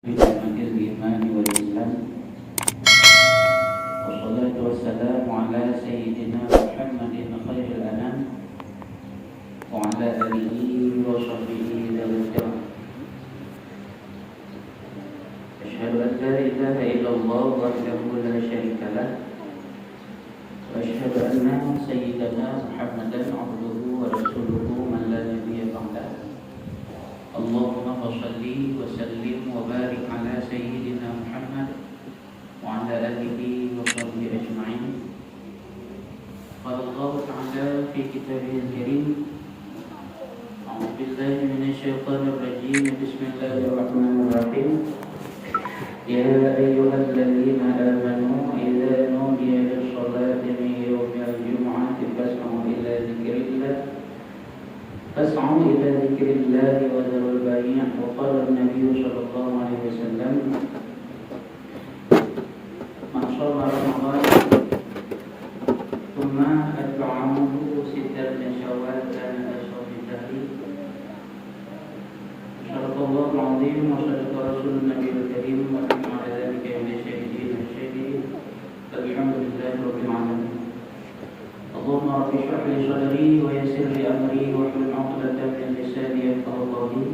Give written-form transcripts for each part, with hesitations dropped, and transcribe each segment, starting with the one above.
الإيمان والإسلام والصلاة والسلام على سيدنا محمد خير الأنام وعلى آله وصحبه ذوي الكرام. أشهد أن لا إله إلا الله وحده لا شريك له وأشهد أن سيدنا محمدا عبده ورسوله من لا نبي بعده. اللهم صل وسلم وبارك على سيدنا محمد وعلى آله وصحبه أجمعين. قال الله تعالى في كتابه الكريم: أعوذ بالله من الشيطان الرجيم. بسم الله الرحمن الرحيم. يا أيها الذين آمنوا إذا نودي للصلاة من يوم الجمعة فاسعوا إلى ذكر الله وذروا البيع. وقال النبي صلى الله عليه وسلم: من صام رمضان ثم أتبعه ستا من شوال كان كصوم الدهر. صدق الله العظيم وصدق رسول النبي الكريم ونحن على ذلك من الشاهدين والشاكرين. فالحمد لله رب العالمين. اللهم رب اشرح لي صدري ويسر لي أمري واحلل عقدة من لساني يفقهوا قولي.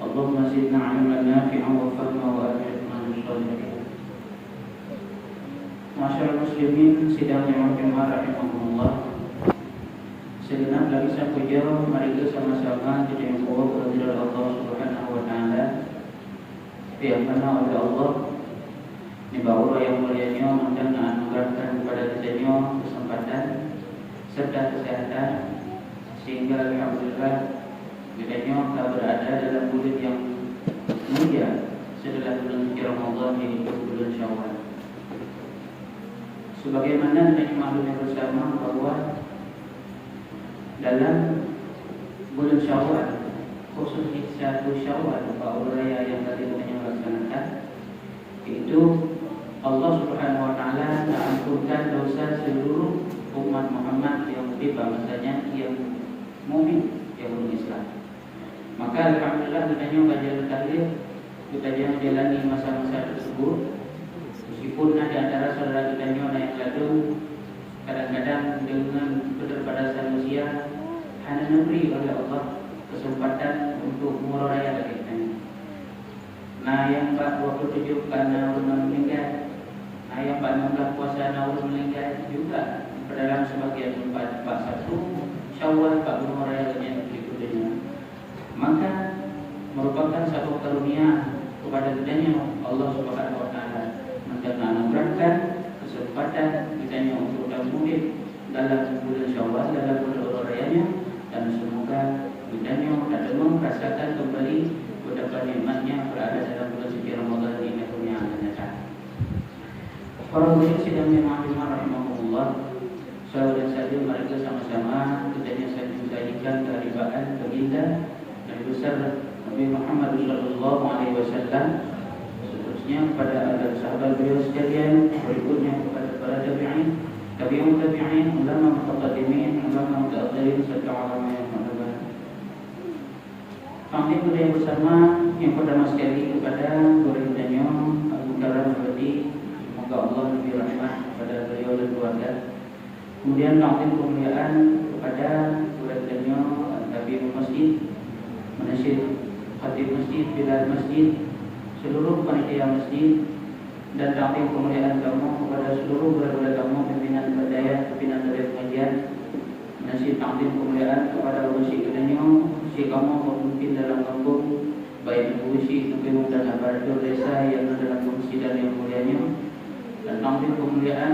اللهم زدنا علما نافعا وفهما وألهمنا بالصالحين. Masyarakat muslimin sidang jemaah Jumat rahimahumullah. Segenap lapisan puja mari kita sama-sama kita membawa kehadiran Allah Subhanahu wa taala yang mana oleh Allah ni bahawa yang mulianya dan anugerahkan kepada kita kesempatan serta kesehatan sehingga alhamdulillah kita telah berada dalam bulan yang mulia setelah bulan Ramadan yaitu bulan Syawal. Sebagaimana kita maklumi bersama bahawa dalam bulan Syawal, khususnya 1 Syawal, Paul Raya yang tadi kita laksanakan, itu Allah Subhanahu wa taala mengampunkan dosa seluruh umat Muhammad yang bangsanya yang mukmin, yang berislam. Maka alhamdulillah kita kajian tahlil, kita jalani masa-masa tersebut. Meskipun ada antara saudara kita yang lalu kadang-kadang dengan keterbatasan usia hanya memberi oleh Allah kesempatan untuk muraya lagi kita. Nah yang 27 karena orang meninggal, nah yang 16 puasa orang meninggal juga dalam sebagian tempat 41 Syawal 40 muraya lagi berikutnya. Maka merupakan satu karunia kepada kita Allah Subhanahu wa taala dan anugerahkan kesempatan kita untuk mudik dalam bulan Syawal, dalam bulan rayanya, dan semoga kita dapat merasakan kembali betapa nikmatnya berada dalam bulan suci Ramadan ini yang akan datang. Para hadirin sidang jemaah rahimahumullah, saudara saudari mereka sama-sama kita sajikan keharibaan baginda Nabi besar Nabi Muhammad sallallahu alaihi wasallam, kepada agar sahabat beliau sekalian, berikutnya kepada para tabi'in, tabi'un tabi'in, ulama mutaqaddimin, ulama mutaakhirin serta ulama yang mu'tabar. Kami berdaya bersama yang pertama sekali kepada baginda Abu Karam Al-Badi, semoga Allah lebih rahmat kepada beliau dan keluarga. Kemudian takdim kemuliaan kepada baginda Tabi'un Masjid, Menasir Khatib Masjid, Bilal Masjid, seluruh panitia masjid, dan takdim kemuliaan kamu kepada seluruh budak-budak kamu pimpinan berdaya, pimpinan dari pengajian. Nasib takdim kemuliaan kepada usi kedanyo, usi kamu pemimpin dalam kampung, baik ibu usi, ibu dan aparatur desa yang dalam fungsi dan yang mulianya. Dan takdim kemuliaan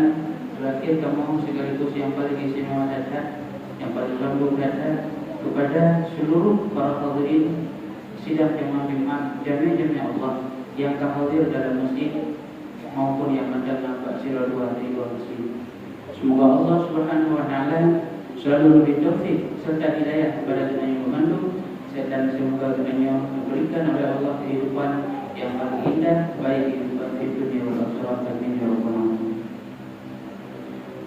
terakhir kamu sekaligus yang paling istimewa data, yang paling lembut data kepada seluruh para hadirin sidang jemaah jami'ah Allah yang hadir dalam masjid maupun yang mendengar tafsir dua hari dua masjid. Semoga Allah Subhanahu wa taala selalu memberi taufik serta hidayah kepada kita yang memandu, dan semoga kita diberikan oleh Allah kehidupan yang paling indah, baik kehidupan di dunia dan akhirat. Amin ya rabbal alamin.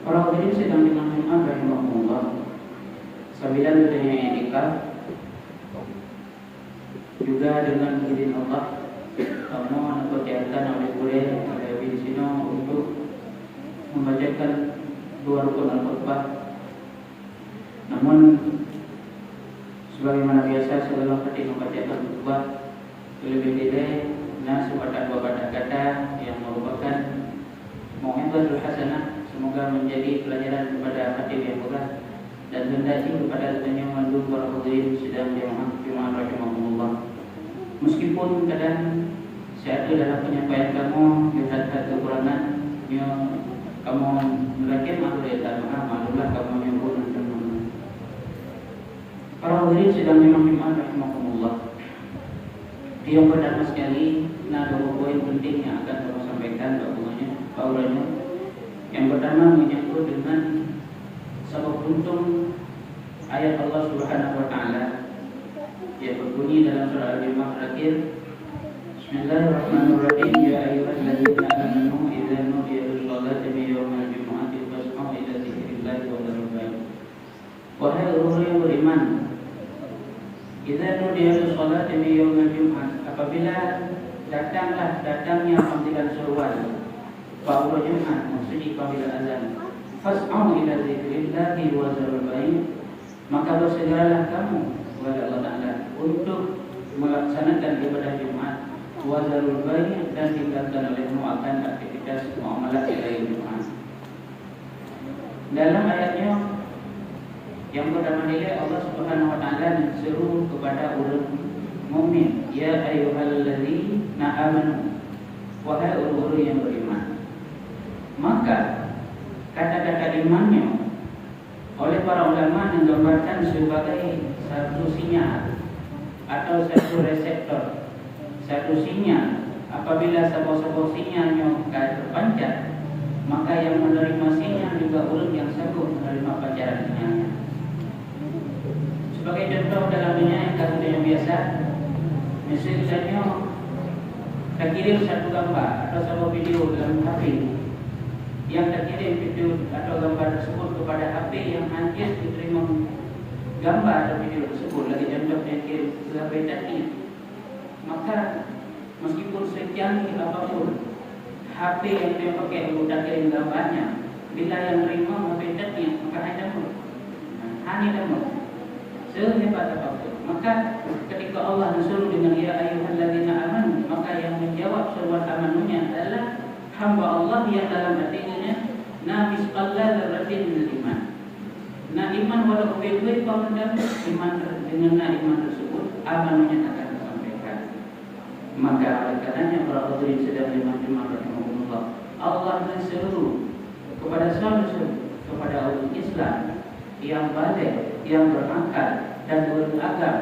Para hadirin sedang dimanakan rahimahumullah, sambil kita iktikaf juga dengan izin Allah, kamu mengerjakan 2 rukun al-khutbah. Namun sebagaimana biasa sebelum hati membacakan khutbah, lebih tidak sepatah 2 kata-kata yang merupakan mau'izatul hasanah, semoga menjadi pelajaran kepada hati yang berat dan hendaknya kepada semuanya mandul para hadirin sidang jemaah rahimahumullah. Meskipun kadang saya ada dalam penyampaian kamu lihat kekurangan yang kamu mungkin maklumlah kamu yang pun para hadirin sidang jemaah rahimahumullah. Yang pertama sekali, ada 2 poin penting yang akan saya sampaikan bahwanya yang pertama menyangkut dengan sebab untung ayat Allah Subhanahu wa taala yang berbunyi dalam surah Al-Jumu'ah terakhir, Bismillahirrahmanirrahim, ya ayyuhalladzina amanu idza nudiya lis-shalati min yaumil jumu'ati fas'au ila dzikrillahi wa dzarul bai'a. Wahai orang yang beriman, idza nudiya lis-shalati min yaumil jumu'ah, apabila datangnya panggilan seruan pada Jumat, maksudnya apabila azan, fas'au ila dzikrillahi wa dzarul bai'a, maka bersegeralah kamu kepada Allah Ta'ala untuk melaksanakan ibadah Jumat, wa dzarul bai'a, dan tinggalkan olehmu akan aktivitas muamalah di hari Jumat. Dalam ayatnya yang pertama nilai Allah Subhanahu wa taala menseru kepada orang mukmin, ya ayyuhalladzina amanu, wahai orang-orang yang beriman. Maka kata-kata imannya oleh para ulama menggambarkan sebagai satu sinyal atau satu reseptor, satu sinyal. Apabila sebuah sinyalnya terpancar, maka yang menerima sinyal juga orang yang sanggup menerima pancaran sinyalnya. Sebagai contoh dalam dunia yang kasus yang biasa, misalnya terkirim satu gambar atau sebuah video dalam HP, yang terkirim video atau gambar tersebut kepada HP yang hanya diterima gambar atau video tersebut, lagi contoh yang kirim ke HP tadi, maka meskipun secanggih apapun HP yang dia pakai untuk kirim gambarnya, bila yang terima HP tadi, maka hanya demo sehebat apapun. Maka ketika Allah mensuruh dengan ya ayyuhalladzina amanu, maka yang menjawab seruan amanunya adalah hamba Allah yang dalam hatinya nabis qalla dzarratin min iman. Nah, iman walau betul kau mendapat iman dengan iman tersebut, amanunya akan disampaikan. Maka oleh karenanya para hadirin sedang jemaah rahimahumullah, Allah menseru kepada seluruh kepada umat Islam yang balik, yang berakal dan beragam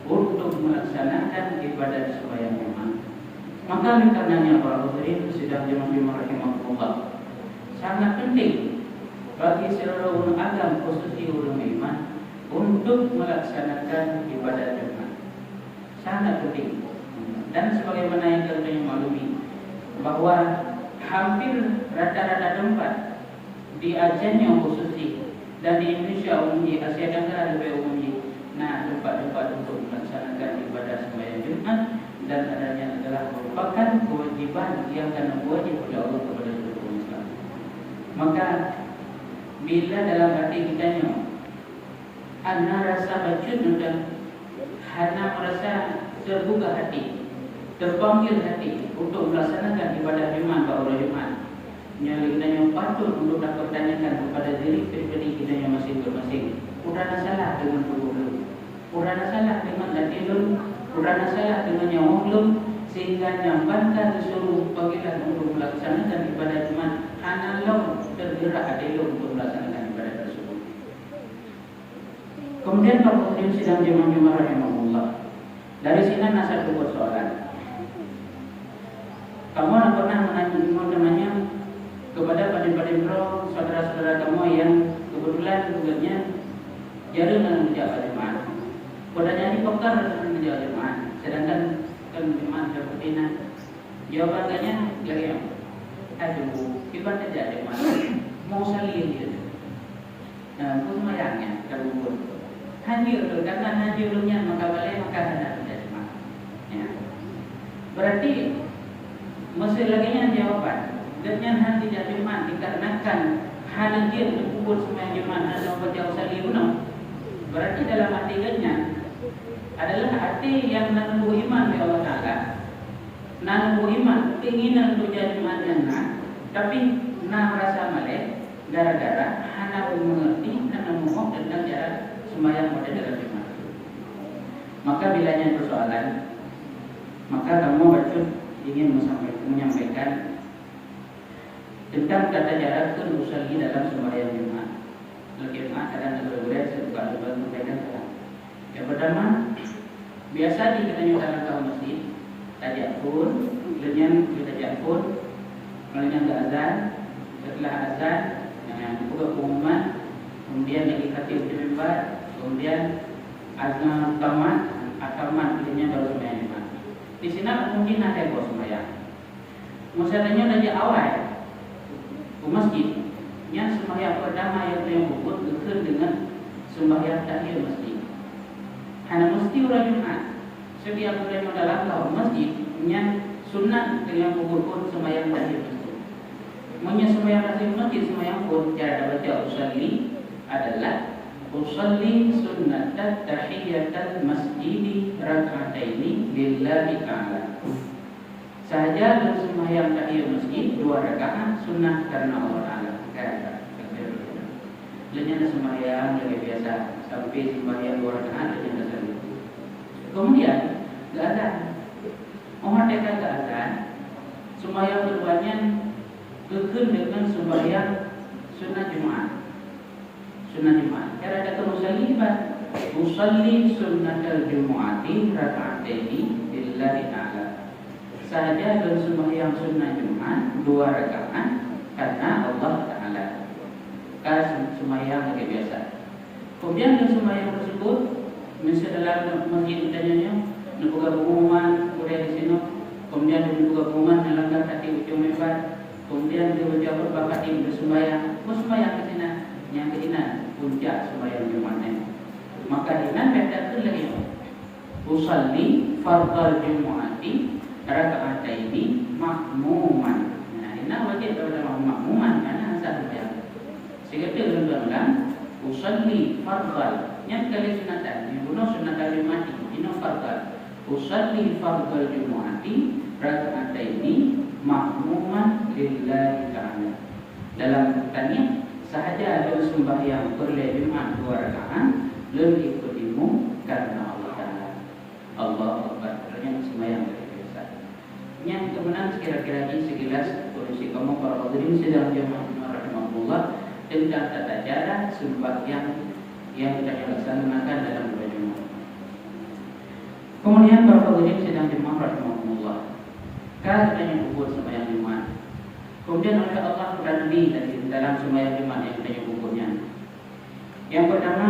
untuk melaksanakan ibadah sembahyang Jumat. Maka oleh karenanya para hadirin sedang jemaah rahimahumullah, sangat penting bagi seluruh umat agama, khususnya ulama iman, untuk melaksanakan ibadah Jumat. Sangat penting. Dan sebagaimana yang kita maklumi bahwa hampir rata-rata tempat di Aceh yang khususnya dan di Indonesia umum, di Asia Tenggara lebih umumnya, nah tempat-tempat untuk melaksanakan ibadah sembahyang Jumat dan adanya adalah merupakan kewajiban yang akan wajib oleh Allah kepada seluruh Islam. Maka bila dalam hati kita ana rasa bacun dan hana merasa terbuka hati, terpanggil hati untuk melaksanakan ibadah Jumat pada Jumat, yang kita patut untuk dapat bertanyakan kepada diri pribadi kita yang masing-masing. Kurang salah dengan tubuh belum, kurang salah dengan hati belum, kurang salah dengan nyawa belum, sehingga nyambankan seluruh panggilan untuk melaksanakan ibadah Jumat analog tergerak hati untuk melaksanakan ibadah tersebut. Kemudian Pak Hadirin sidang jemaah rahimahullah, dari sini ada satu persoalan. Kamu pernah menanya kepada paden-paden bro, saudara-saudara kamu yang kebetulan tugasnya jarang dalam menjaga jemaah. Padanya ini pakar dalam menjaga jemaah, sedangkan kan jemaah seperti ini. Jawabannya lagi yang aduh, ibadah saja jemaah mau salih dia. Nah, pun mayangnya kalau hadir karena hadirnya maka boleh maka hendak menjadi jemaah. Ya. Berarti masih lagi yang jawaban dengan hati jadi Jumat dikarenakan hana dia terkubur sembahyang Jumaat hana baca usalli guna. Berarti dalam hatinya adalah hati yang menunggu iman kepada Allah Taala. Menunggu iman, keinginan untuk jadi Jumaat jannah, tapi merasa malas gara-gara hana mengerti dan mengoh tentang cara sembahyang pada dalam Jumaat. Maka bilanya persoalan, maka kamu wajib ingin menyampaikan tentang tata cara berusaha dalam sembahyang Jumaat. Lebih Jumaat kadang berbeda sebab berbeda salah. Yang pertama, biasa dikitanya dalam kaum masjid, tajak pun, kemudian kita tajak pun, kemudian ke azan, setelah azan, yang buka pengumuman, kemudian lagi khatib di mimbar, kemudian azan tamat, kemudian baru sembahyang Jumaat. Di sini mungkin ada yang sembahyang. Maksudnya dari awal ke masjid, yang sembahyang pertama yang bukut dekat dengan sembahyang tahiyat masjid. Hanya mesti orang Jumaat setiap orang yang dalam kaum masjid yang sunat dengan bukut sembahyang tahiyat masjid. Maunya sembahyang tahiyat masjid sembahyang pun cara baca usalli adalah usalli sunnatat tahiyatal masjidi raka'ataini lillahi ta'ala. Sahaja dan sembahyang tahiyat masjid 2 rakaat sunnah karena Allah Taala. Lainnya sembahyang yang biasa sampai sembahyang 2 rakaat lainnya saja. Kemudian enggak ada. Orang mereka enggak ada. Sembahyang keduanya kekeh dengan sembahyang sunnah Jumaat. Sunnah Jumaat. Cara ada usalli usalli sunnatal Jumu'ati raka'ataini lillahi ta'ala. Sahaja dan sembahyang sunnah Jumaat 2 rakaat karena Allah Taala. Kalau sembahyang yang biasa. Kemudian dan sembahyang tersebut mesti dalam masjid tanyanya, buka pengumuman kemudian di sini, kemudian dibuka pengumuman dalam hati ujung mimbar, kemudian dibaca beberapa kali bersembahyang, sembahyang ke sini, yang ke sini puncak sembahyang Jumaatnya. Maka dengan bedakan lagi usalli fardal Jumu'ati raka'ataini makmuman. Nah, ini wajib pada makmuman karena asal dia. Sehingga dia ulang-ulang usalli fardal. Yang kali sunatan, yang guna sunatan Jumu'ati, ini fardal. Usalli fardal Jumu'ati raka'ataini makmuman lillahi ta'ala. Dalam tanya sahaja ada sembahyang perle Jumaat 2 rakaat lebih ikutimu karena Allah Taala. Allah Akbar. Artinya sembahyang biasa. Yang kemudian sekira-kira ini sekilas kondisi kamu para hadirin sedang jemaah rahimahullah tentang tata cara sembahyang yang kita laksanakan dalam bulan Jumat. Kemudian para hadirin sedang jemaah rahimahullah. Kalau kita nyebut sembahyang Jumat, kemudian oleh Allah berani dari dalam sembahyang Jumat yang kita nyebutnya. Yang pertama,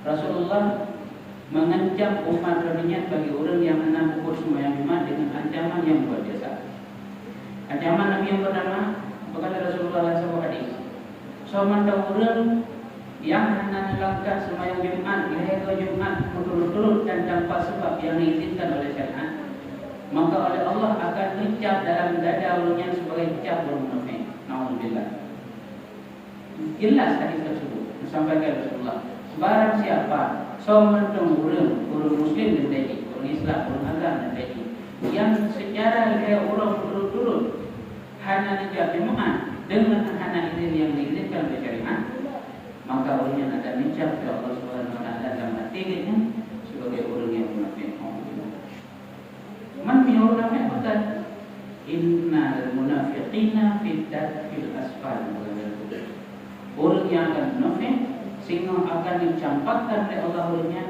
Rasulullah mengancam umat Nabi-Nya bagi orang yang hendak pukul sembahyang Jumat dengan ancaman yang luar biasa. Ancaman Nabi yang pertama, berkata Rasulullah SAW hadis, "Soman orang yang hendak melangkah sembahyang Jumat, leher Jumat berturut-turut dan tanpa sebab yang diizinkan oleh syariat, maka oleh Allah akan dicap dalam dada ulunnya sebagai cap orang munafik." Nauzubillah. Jelas hadis tersebut disampaikan Rasulullah. Barang siapa seorang orang Muslim dan tadi, orang Islam, orang agama dan tadi, yang secara leher orang berturut-turut hanya dijak Jumaat dengan hana izin yang diizinkan oleh syariat, maka orangnya akan dicap oleh Allah Subhanahu Wa Taala dalam hatinya sebagai orang yang munafik. Man min munafik bukan innal munafiqina fil asfal. Orang yang akan munafik sehingga akan dicampakkan oleh Allah olehnya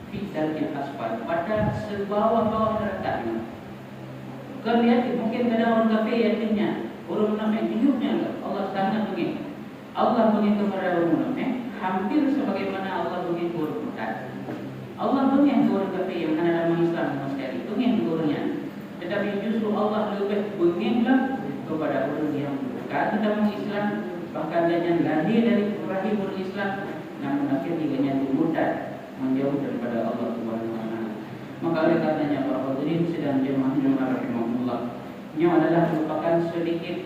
fitnatul asfal pada sebawah-bawah daratan. Kemudian mungkin ada orang kafir yakinnya orang munafik hidupnya Allah sangat begini. Allah begitu kepada orang munafik hampir sebagaimana Allah begitu orang murtad. Allah begitu orang kafir yang ada dalam Islam sama sekali begitu orangnya. Tetapi justru Allah lebih beginilah kepada orang yang bukan dalam Islam, bahkan dia yang lahir dari rahim orang Islam, namun akhirnya dia murtad menjauh daripada Allah Subhanahu Wa Taala. Maka oleh karenanya para hadirin sedang jemaah rahimahullah, ini adalah merupakan sedikit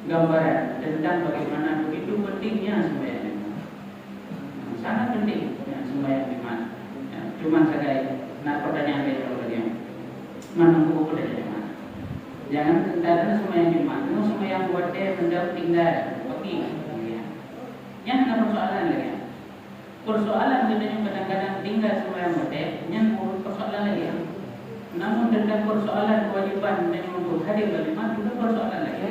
gambaran tentang bagaimana begitu pentingnya sembahyang lima. Sangat penting sembahyang lima. Cuma sekali, pertanyaan saya kalau dia mana buku dari mana? Jangan tentara sembahyang lima, itu sembahyang buat dia menjauh tinggal, tapi yang ada persoalan lagi. Persoalan kita kadang-kadang tinggal sembahyang buat dia, yang persoalan lagi. Namun tentang persoalan kewajiban dan untuk hadir berlima juga persoalan lagi.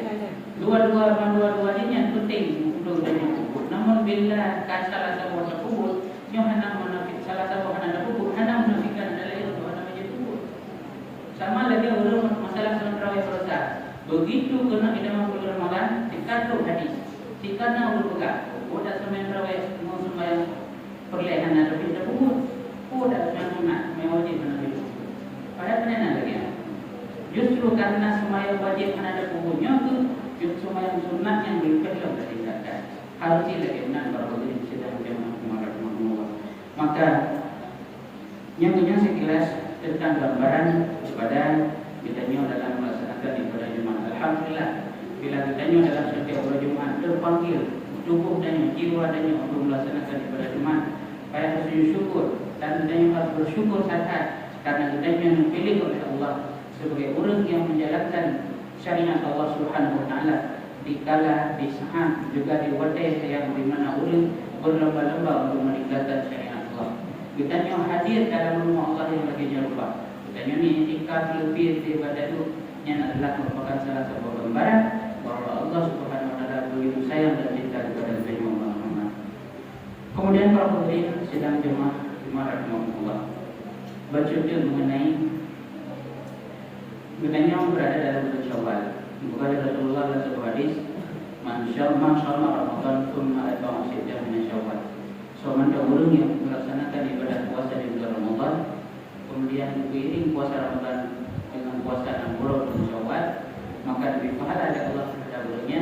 Dua-duanya penting untuk dan kubur. Namun bila salah satu wasa kubur, yang hendak menafik salah satu hendak kubur, hendak menafikan adalah itu hendak menjadi kubur. Sama lagi urus masalah sholat tarawih selesai. Begitu kena idam bulan Ramadan, dikatakan hadis, dikatakan urus pegang. Udah sembahyang tarawih mau sembahyang perlihan ada pindah kubur. Udah sembahyang sunat, wajib menafikan. Pada penena lagi. Justru karena sembahyang wajib ada kuburnya tu, justru sembahyang sunat yang diperlukan dari zakat. Harus lagi benar baru ini sedang jemaah. Maka yang sekilas tentang gambaran kepada kitanya dalam melaksanakan ibadah Jumat. Alhamdulillah, bila kitanya dalam setiap ibadah Jumat terpanggil tubuh dan jiwa dan untuk melaksanakan ibadah Jumat, payah bersyukur dan kita harus bersyukur sangat. Karena kita yang dipilih oleh Allah sebagai orang yang menjalankan syariat Allah Subhanahu Wa Taala dikala di saat juga di wadah yang di mana orang berlomba-lomba untuk meninggalkan syariat Allah. Kita yang hadir dalam rumah Allah yang lagi jauh. Kita yang itikaf lebih daripada itu yang adalah merupakan salah satu gambaran bahwa Allah Subhanahu Wa Taala begitu sayang dan cinta kepada Nabi Muhammad. Kemudian para hadirin sedang jemaah rahimahullah. Bercerita mengenai yang berada dalam bulan Syawal. Bukan Rasulullah dalam sebuah hadis, "Man syama Ramadan thumma atba'a sittan min Syawal." Seorang orang yang melaksanakan ibadah puasa di bulan Ramadan, kemudian diiring puasa Ramadan dengan puasa 6 bulan Syawal, maka lebih pahala dari Allah terhadap bulannya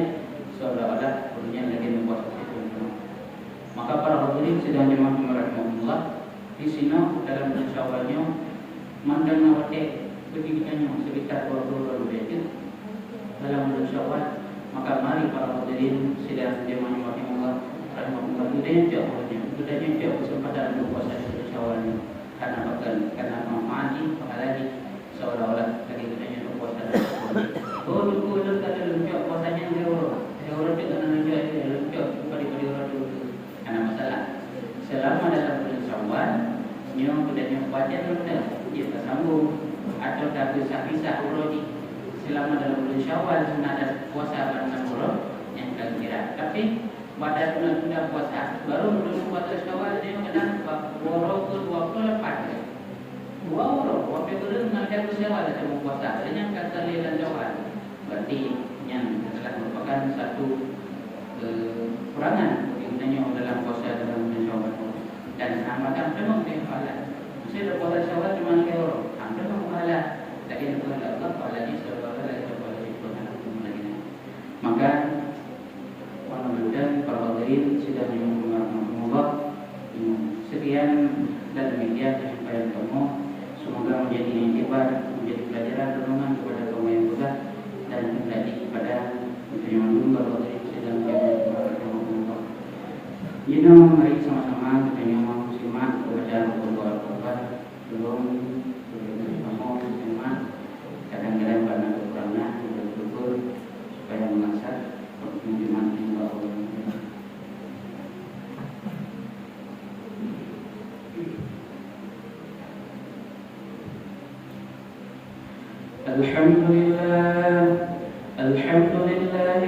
seolah-olah bulannya lagi berpuasa itu. Maka para hadirin sedang jemaah rahimahullah, di sini dalam bulan Syawalnya mandang nawate begitanya sekitar 22 itu dalam bulan Syawal. Maka mari para hadirin sedang jemaah rahimahullah itu dia kesempatan untuk puasa di bulan Syawal karena manfaatnya pahalanya seolah-olah lagi kita berpuasa. Dulu kata luncur puasanya dia orang juga nanti luncur pada orang dulu karena masalah selama dalam bulan Syawal yang budaya wajar benar kita sambung atau tak bisa urut selama dalam bulan Syawal sudah ada puasa barang bulan yang kira tapi pada bulan puasa baru belum puasa Syawal dia kadang waro ke 28 waktu itu dengan dia Syawal ada mau puasa adanya kata lelan Syawal berarti yang adalah merupakan satu kekurangan yang dalam puasa dalam bulan Syawal. Dan amatan memang dia pahala. Saya puasa Syawal cuma ke orang. Hampir memang pahala. Tapi bukan Allah pahalanya seolah-olah lagi pahala itu lagi. Maka mudah-mudahan para hadirin sudah mengumpulkan sekian dan demikian penyampaian kamu. Semoga menjadi iktibar, menjadi pelajaran renungan kepada kamu yang juga dan menjadi kepada yang para hadirin sedang mari sama-sama kita nyomong simak kepada berdoa belum kamu simak kadang-kadang karena kekurangan bersyukur supaya mengasah menjimat jiwa Allah. Alhamdulillah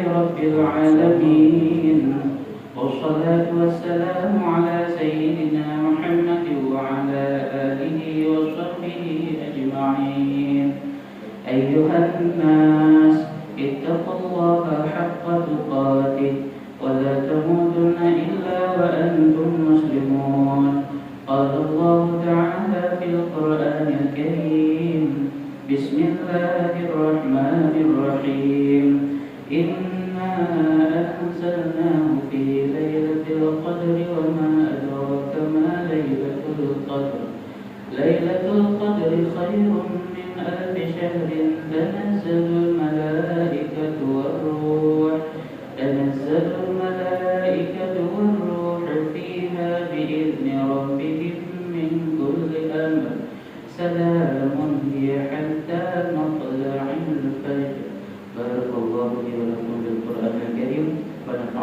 Rabbil Alamin. والصلاة والسلام على سيدنا محمد وعلى آله وصحبه أجمعين. أيها الناس اتقوا الله حق تقاته ولا تموتن إلا وأنتم مسلمون. قال الله تعالى في القرآن الكريم: بسم الله الرحمن الرحيم. إنا أنزلناه في ليلة القدر وما أدراك ما ليلة القدر. ليلة القدر خير من 1000 شهر. تنزل الملائكة والروح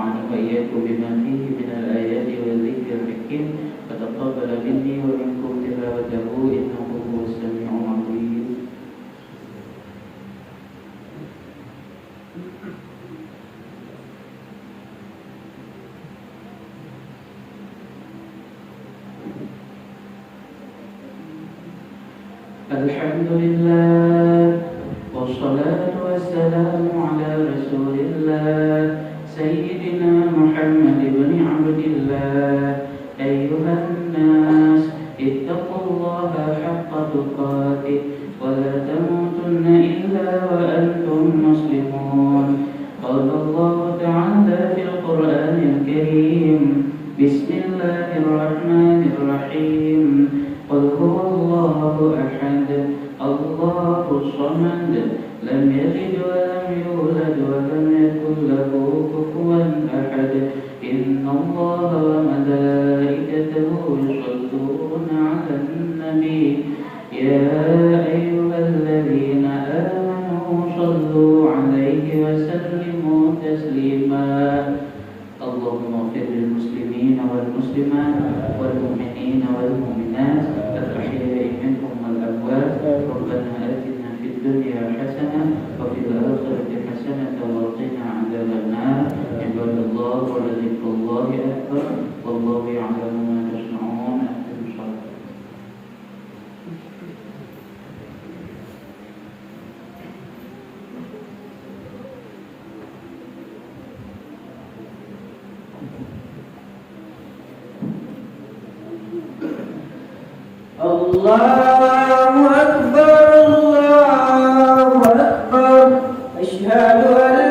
ونفعني وإياكم بما فيه من الآيات والذكر الحكيم فتقبل مني ومنكم تلاوته إنه هو السميع العليم. الحمد لله والصلاة والسلام على رسول الله سيدنا محمد بن عبد الله. أيها الناس اتقوا الله حق تقاته ولا تموتن إلا وأنتم مسلمون. قال الله تعالى في القرآن الكريم: بسم الله الرحمن الرحيم. قل هو الله أحد الله الصمد لم يلد ولم يولد ولم يكن له كفوا أحد. إن الله وملائكته يصلون على النبي يا أيها الذين آمنوا صلوا عليه وسلموا تسليما. اللهم اغفر للمسلمين والمسلمات والمؤمنين والمؤمنات الأحياء منهم والأموات. ربنا آتنا في الدنيا حسنة وفي الآخرة حسنة وقنا عذاب النار. عباد الله ولذكر الله أكبر والله يعلم ما تصنعون. الله أكبر الله أكبر. أشهد أن